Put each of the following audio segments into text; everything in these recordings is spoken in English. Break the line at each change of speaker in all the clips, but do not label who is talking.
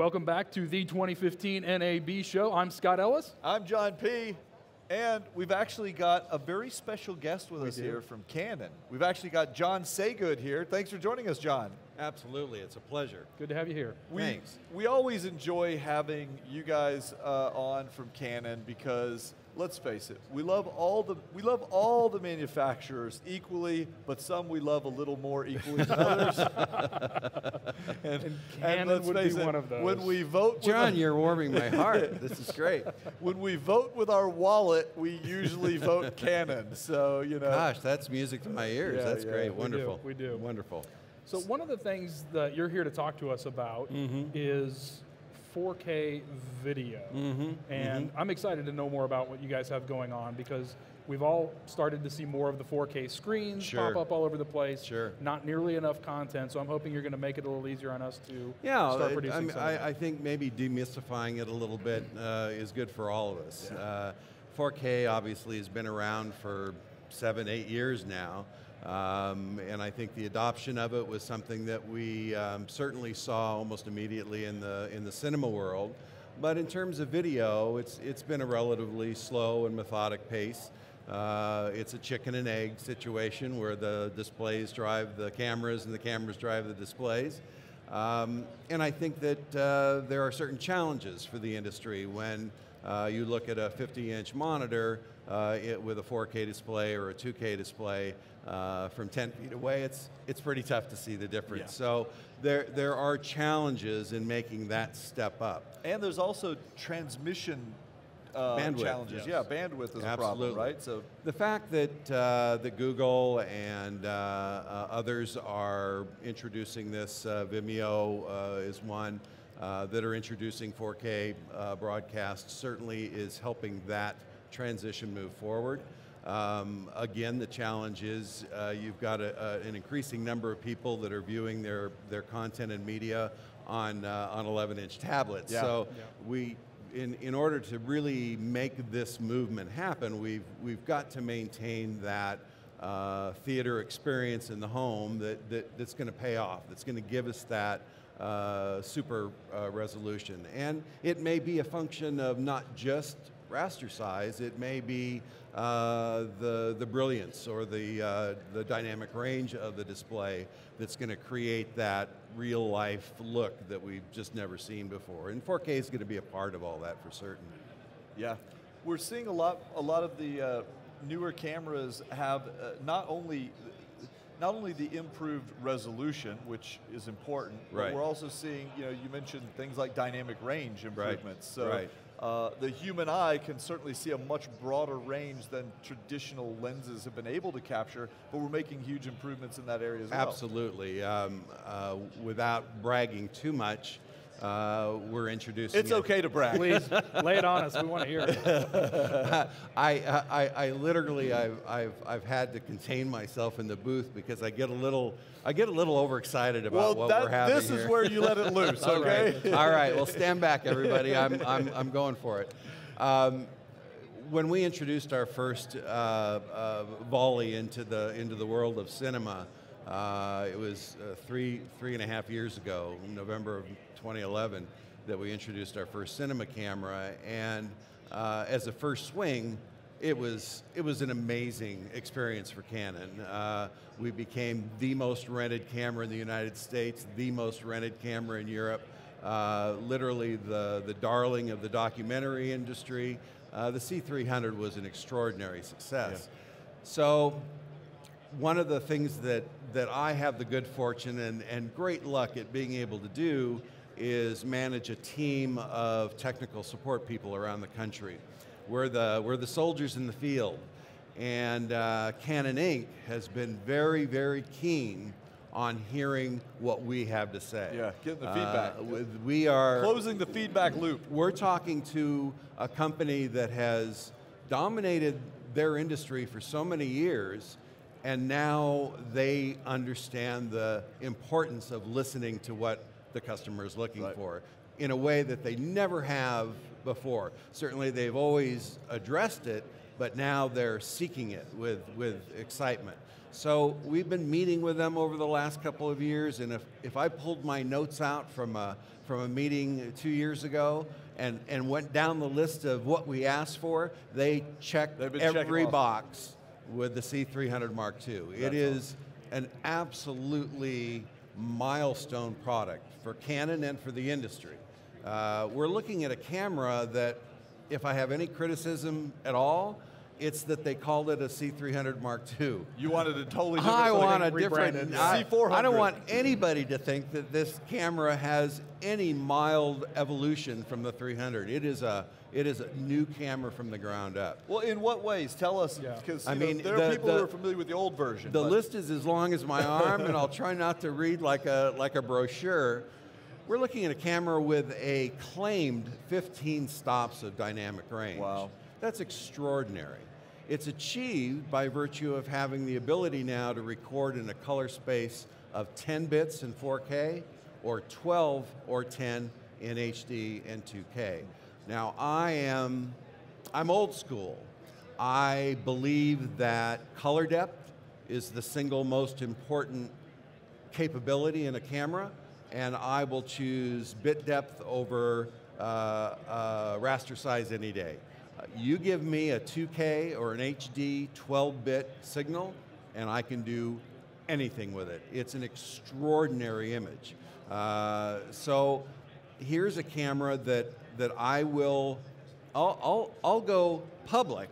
Welcome back to the 2015 NAB show. I'm Scott Ellis.
I'm John P. And we've actually got a very special guest with us here from Canon. We've actually got John Saygood here. Thanks for joining us, John.
Absolutely, it's a pleasure.
Good to have you here.
Thanks.
We always enjoy having you guys on from Canon because, let's face it, we love all the manufacturers equally, but some we love a little more equally than others.
and Canon would be one of those.
When we vote,
John, you're warming my heart. This is great.
When we vote with our wallet, we usually vote Canon. So
Gosh, that's music to my ears.
Yeah,
That's great.
we
Wonderful.
We do.
Wonderful.
So one of the things that you're here to talk to us about is 4K video. And I'm excited to know more about what you guys have going on because we've all started to see more of the 4K screens pop up all over the place. Not nearly enough content, so I'm hoping you're going to make it a little easier on us to start producing something.
I think maybe demystifying it a little bit is good for all of us. 4K obviously has been around for 7, 8 years now. And I think the adoption of it was something that we certainly saw almost immediately in the cinema world. But in terms of video, it's been a relatively slow and methodic pace. It's a chicken and egg situation where the displays drive the cameras and the cameras drive the displays. And I think that there are certain challenges for the industry when you look at a 50-inch monitor with a 4K display or a 2K display from 10 feet away, it's pretty tough to see the difference. So there are challenges in making that step up.
And there's also transmission
bandwidth,
challenges. Yeah, bandwidth is a problem, right? So
the fact that Google and others are introducing this, Vimeo is one, that are introducing 4K broadcast certainly is helping that transition move forward. Again, the challenge is you've got an increasing number of people that are viewing their content and media on 11-inch tablets. So we, in order to really make this movement happen, we've got to maintain that theater experience in the home that's going to pay off, that's going to give us that super resolution. And it may be a function of not just raster size, it may be the brilliance or the dynamic range of the display that's going to create that real life look that we've just never seen before. And 4K is going to be a part of all that for certain.
Yeah, we're seeing a lot of the newer cameras have not only the improved resolution, which is important, but we're also seeing, you mentioned things like dynamic range improvements. So the human eye can certainly see a much broader range than traditional lenses have been able to capture, but we're making huge improvements in that area as well.
Absolutely. Without bragging too much, we're introducing.
It's okay to brag.
Please lay it on us. We want to hear it.
I literally I've had to contain myself in the booth because I get a little overexcited about what we're having
this
here.
is where you let it loose. Okay.
All right. Well, stand back, everybody. I'm going for it. When we introduced our first volley into the world of cinema, it was 3.5 years ago, November of 2011, that we introduced our first cinema camera, and as a first swing, it was an amazing experience for Canon. We became the most rented camera in the United States, the most rented camera in Europe, literally the darling of the documentary industry. The C300 was an extraordinary success. So one of the things that I have the good fortune and great luck at being able to do is manage a team of technical support people around the country. We're the soldiers in the field, and Canon Inc. has been very, very keen on hearing what we have to say.
Yeah, getting the feedback.
We are
closing the feedback loop.
We're talking to a company that has dominated their industry for so many years, and now they understand the importance of listening to what the customer is looking for in a way that they never have before. Certainly they've always addressed it, but now they're seeking it with excitement. So we've been meeting with them over the last couple of years, and if I pulled my notes out from a meeting 2 years ago and went down the list of what we asked for, they checked every box with the C300 Mark II. It is an absolutely milestone product for Canon and for the industry. We're looking at a camera that, if I have any criticism at all, it's that they called it a C300 Mark II.
You wanted a totally different
I want a different
C400.
I don't want anybody to think that this camera has any mild evolution from the 300. It is a new camera from the ground up.
Well, in what ways? Tell us, because
I mean,
there are people who are familiar with the old version.
The list is as long as my arm, and I'll try not to read like a brochure. We're looking at a camera with a claimed 15 stops of dynamic range.
Wow.
That's extraordinary. It's achieved by virtue of having the ability now to record in a color space of 10 bits in 4K or 12 or 10 in HD and 2K. Now I'm old school. I believe that color depth is the single most important capability in a camera, and I will choose bit depth over raster size any day. You give me a 2K or an HD 12-bit signal, and I can do anything with it. It's an extraordinary image. So here's a camera that I'll go public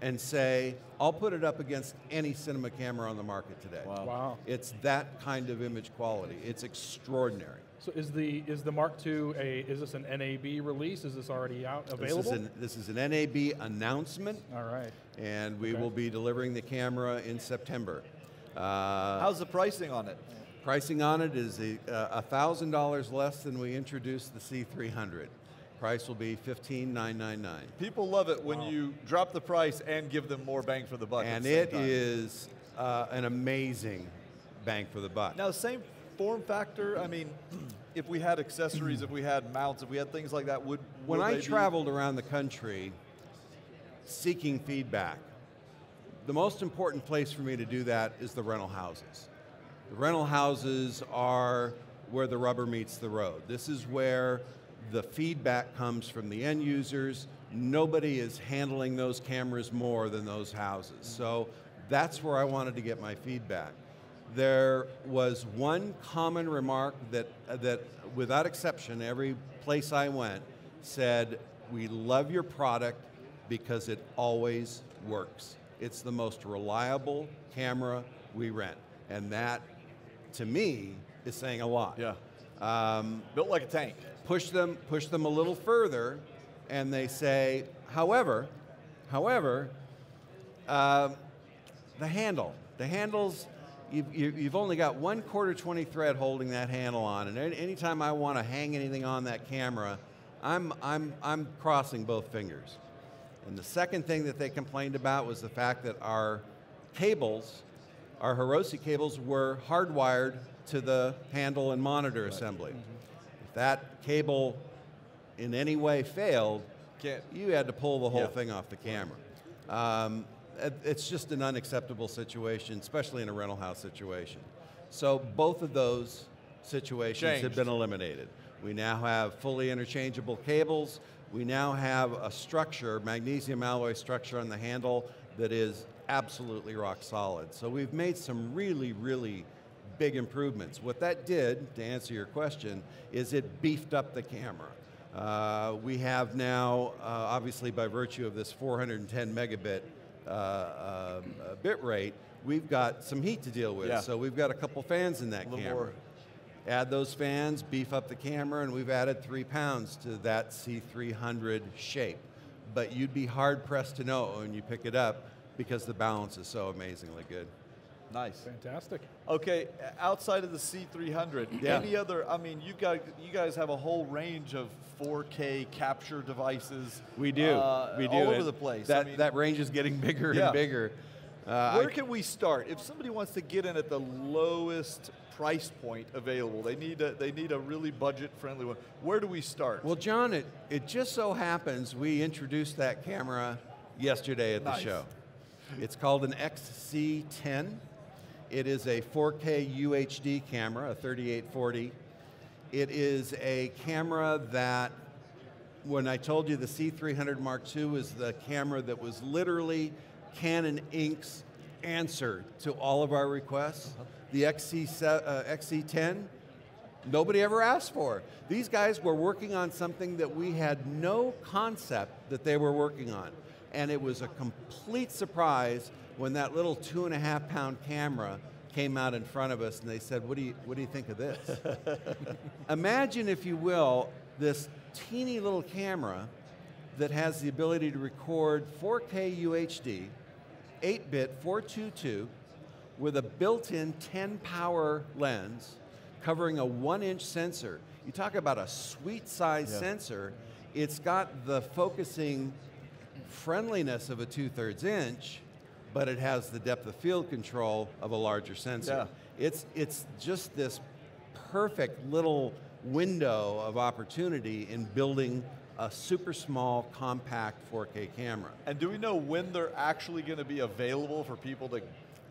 and say, I'll put it up against any cinema camera on the market today.
Wow.
It's that kind of image quality. It's extraordinary.
So is the Mark II is this an NAB release? Is this already out available?
This is an NAB announcement.
All right.
And we will be delivering the camera in September.
How's the pricing on it?
Pricing on it is $1,000 less than we introduced the C300. Price will be $15,999.
People love it when you drop the price and give them more bang for the buck.
And it is an amazing bang for the buck.
Now, same form factor. I mean, if we had accessories, if we had mounts, if we had things like that,
when I traveled around the country seeking feedback, the most important place for me to do that is the rental houses. The rental houses are where the rubber meets the road. This is where the feedback comes from the end users. Nobody is handling those cameras more than those houses. So that's where I wanted to get my feedback. There was one common remark that without exception, every place I went said, we love your product because it always works. It's the most reliable camera we rent. And that, to me, is saying a lot.
Yeah. Built like a tank.
Push them a little further, and they say, however, the handles, you've only got 1/4 20 thread holding that handle on, and anytime I want to hang anything on that camera, I'm crossing both fingers. And the second thing that they complained about was the fact that our cables, our Hirose cables, were hardwired to the handle and monitor assembly. If that cable in any way failed, you had to pull the whole thing off the camera. It's just an unacceptable situation, especially in a rental house situation. So both of those situations have been eliminated. We now have fully interchangeable cables. We now have a structure, magnesium alloy structure on the handle that is absolutely rock solid. So we've made some really, really big improvements. What that did, to answer your question, is it beefed up the camera. We have now, obviously by virtue of this 410 megabit bit rate, we've got some heat to deal with. So we've got a couple fans in that camera. Add those fans, beef up the camera, and we've added 3 pounds to that C300 shape. But you'd be hard pressed to know when you pick it up because the balance is so amazingly good.
Nice.
Fantastic.
Okay, outside of the C300, any other, I mean, you guys have a whole range of 4K capture devices.
We do. We do.
All over the place.
That range is getting bigger and bigger.
Where can we start? If somebody wants to get in at the lowest price point available, they need a really budget-friendly one. Where do we start?
Well, John, it just so happens we introduced that camera yesterday at the
Nice.
show. It's called an XC10. It is a 4K UHD camera, a 3840. It is a camera that, when I told you the C300 Mark II is the camera that was literally Canon Inc.'s answer to all of our requests, the XC10, nobody ever asked for. These guys were working on something that we had no concept that they were working on. And it was a complete surprise when that little 2.5 pound camera came out in front of us and they said, what do you think of this? Imagine, if you will, this teeny little camera that has the ability to record 4K UHD, 8-bit 422, with a built-in 10 power lens covering a 1-inch sensor. You talk about a sweet size sensor. It's got the focusing friendliness of a 2/3 inch, but it has the depth of field control of a larger sensor.
Yeah.
It's just this perfect little window of opportunity in building a super small, compact 4K camera.
And do we know when they're actually going to be available for people to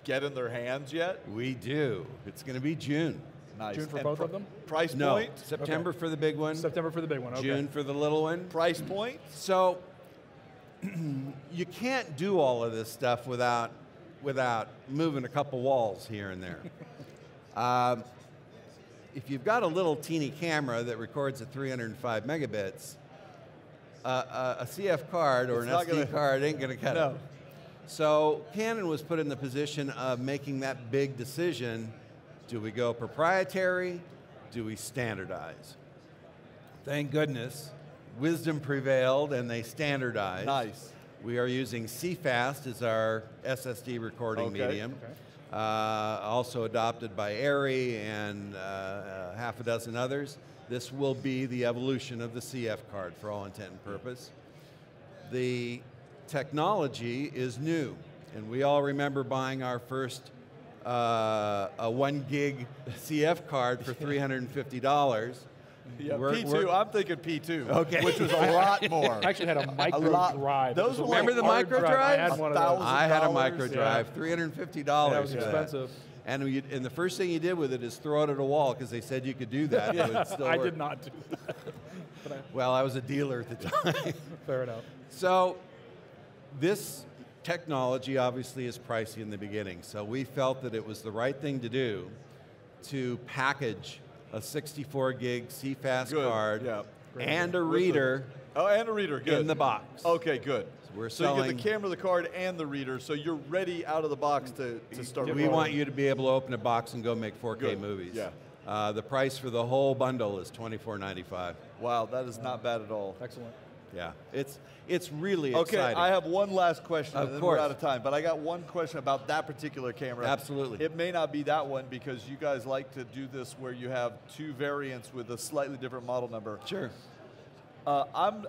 get in their hands yet?
We do. It's going to be June.
Nice.
June for
And
both of them?
Price
No,
point?
September for the big one,
September for the big one, okay.
June for the little one.
Price point?
So you can't do all of this stuff without moving a couple walls here and there. If you've got a little teeny camera that records at 305 megabits, a CF card or
It's
an
not
SD card ain't going to cut
No.
it. So Canon was put in the position of making that big decision. Do we go proprietary? Do we standardize? Thank goodness, wisdom prevailed and they standardized.
Nice.
We are using CFast as our SSD recording medium.
Okay.
Also adopted by Arri and half a dozen others. This will be the evolution of the CF card for all intent and purpose. The technology is new, and we all remember buying our first a 1 gig CF card for $350.
Yeah, P2, I'm thinking P2,
Okay.
which was a lot more.
I actually had a micro
lot.
drive.
Those
It was a
were like
Remember the
hard
micro
drive. I
drives?
had one of those.
I had a
$1,000,
micro drive,
yeah.
$350
That was
for
expensive.
And the first thing you did with it is throw it at a wall because they said you could do that. It would still
I
work.
did not do that. But
Well, I was a dealer at the time.
fair enough.
So this technology obviously is pricey in the beginning. So we felt that it was the right thing to do to package a 64 gig CFast
Good,
card
yeah.
and a
With the-
reader
Oh, and a reader, good.
in the box.
Okay, good.
We're
So you
selling.
get the camera, the card, and the reader, so you're ready out of the box to start
We
recording.
want you to be able to open a box and go make 4K
Good,
movies.
yeah.
The price for the whole bundle is $24.95.
Wow, that is not bad at all.
Excellent.
Yeah, it's really
Okay,
exciting.
I have one last question,
Of
and then
course.
we're out of time. But I got one question about that particular camera.
Absolutely.
It may not be that one because you guys like to do this where you have two variants with a slightly different model number.
Sure.
I'm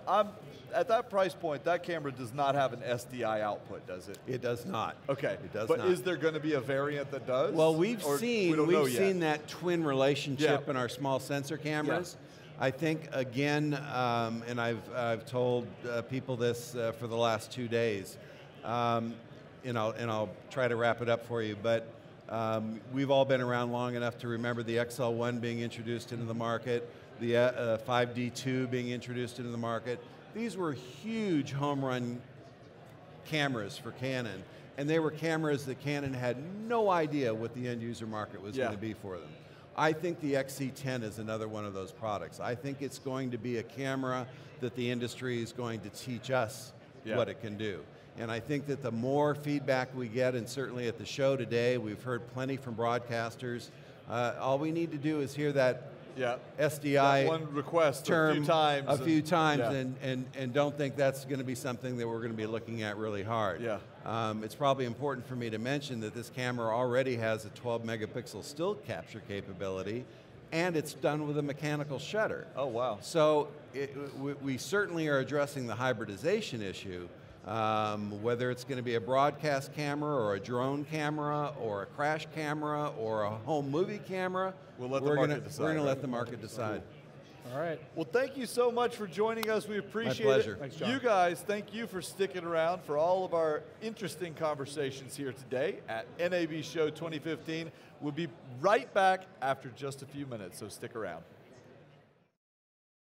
at that price point. That camera does not have an SDI output, does it?
It does not.
Okay,
It does
but
not.
is there going to be a variant that does?
Well, we've
Or
seen
we don't know yet?
that twin relationship
Yeah.
in our small sensor cameras. I think again, and I've told people this for the last 2 days, and I'll try to wrap it up for you. But we've all been around long enough to remember the XL1 being introduced into the market, the 5D2 being introduced into the market. These were huge home run cameras for Canon, and they were cameras that Canon had no idea what the end user market was going to be for them. I think the XC10 is another one of those products. I think it's going to be a camera that the industry is going to teach us what it can do. And I think that the more feedback we get, and certainly at the show today, we've heard plenty from broadcasters, all we need to do is hear that SDI
that one request
term
a few times,
and don't think that's going to be something that we're going to be looking at really hard.
Yeah.
It's probably important for me to mention that this camera already has a 12 megapixel still capture capability, and it's done with a mechanical shutter.
Oh, wow.
So we certainly are addressing the hybridization issue, whether it's going to be a broadcast camera or a drone camera or a crash camera or a home movie camera.
We'll let the market decide,
We're going to
right?
let the market decide.
All right.
Well, thank you so much for joining us. We appreciate
pleasure.
it.
Thanks, John.
You guys, thank you for sticking around for all of our interesting conversations here today at NAB Show 2015. We'll be right back after just a few minutes, so stick around.